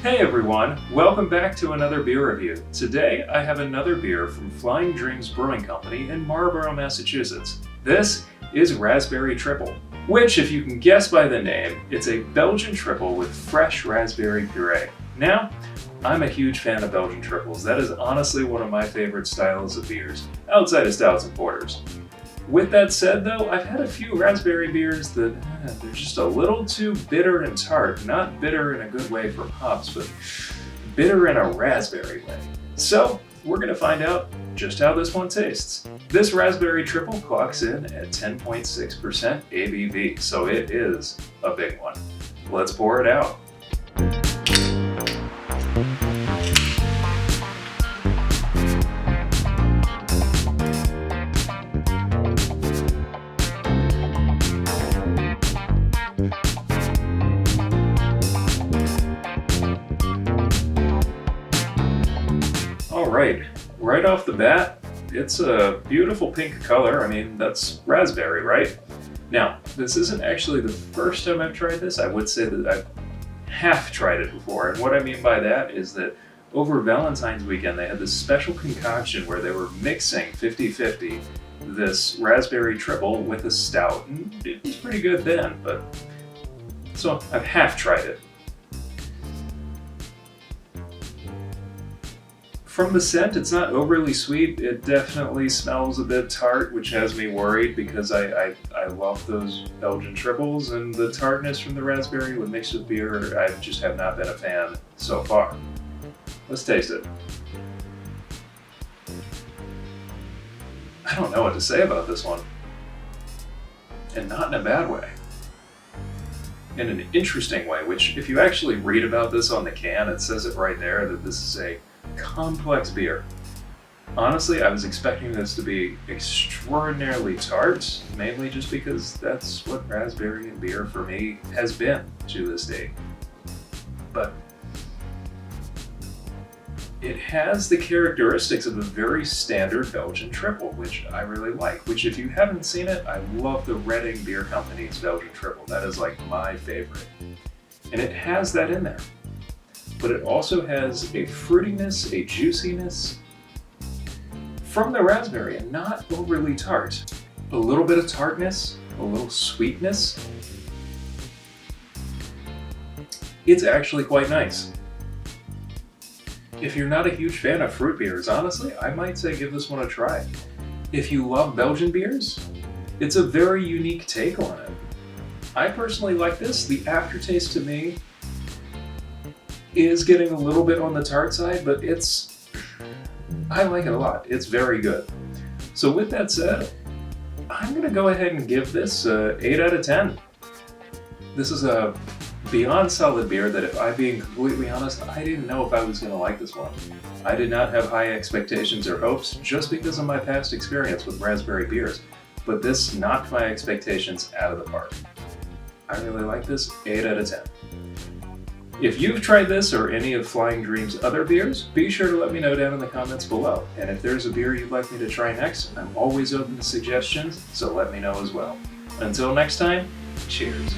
Hey everyone, welcome back to another beer review. Today I have another beer from Flying Dreams Brewing Co. in Marlborough, Massachusetts. This is Raspberry Tripel, which, if you can guess by the name, it's a Belgian Tripel with fresh raspberry puree. Now, I'm a huge fan of Belgian Tripels. That is honestly one of my favorite styles of beers, outside of stouts and porters. With that said though, I've had a few raspberry beers that they're just a little too bitter and tart. Not bitter in a good way for hops, but bitter in a raspberry way. So we're going to find out just how this one tastes. This Raspberry Tripel clocks in at 10.6% ABV, so it is a big one. Let's pour it out. Right off the bat, it's a beautiful pink color. I mean, that's raspberry, right? Now, this isn't actually the first time I've tried this. I would say that I've half tried it before. And what I mean by that is that over Valentine's weekend, they had this special concoction where they were mixing 50-50 this Raspberry Tripel with a stout. And it was pretty good then, but so I've half tried it. From the scent, it's not overly sweet. It definitely smells a bit tart, which has me worried because I love those Belgian triples, and the tartness from the raspberry when mixed with beer, I just have not been a fan so far. Let's taste it. I don't know what to say about this one. And not in a bad way. In an interesting way, which if you actually read about this on the can, it says it right there that this is a complex beer. Honestly, I was expecting this to be extraordinarily tart, mainly just because that's what raspberry and beer for me has been to this day. But it has the characteristics of a very standard Belgian Tripel, which I really like, which if you haven't seen it, I love the Reading Beer Company's Belgian Tripel. That is like my favorite. And it has that in there. But it also has a fruitiness, a juiciness from the raspberry and not overly tart. A little bit of tartness, a little sweetness. It's actually quite nice. If you're not a huge fan of fruit beers, honestly, I might say give this one a try. If you love Belgian beers, it's a very unique take on it. I personally like this. The aftertaste to me is getting a little bit on the tart side, but I like it a lot. It's very good. So with that said, I'm gonna go ahead and give this 8 out of 10. This is a beyond solid beer that, if I'm being completely honest, I didn't know if I was gonna like this one. I did not have high expectations or hopes just because of my past experience with raspberry beers, but this knocked my expectations out of the park. I really like this, 8 out of 10. If you've tried this or any of Flying Dreams' other beers, be sure to let me know down in the comments below. And if there's a beer you'd like me to try next, I'm always open to suggestions, so let me know as well. Until next time, cheers.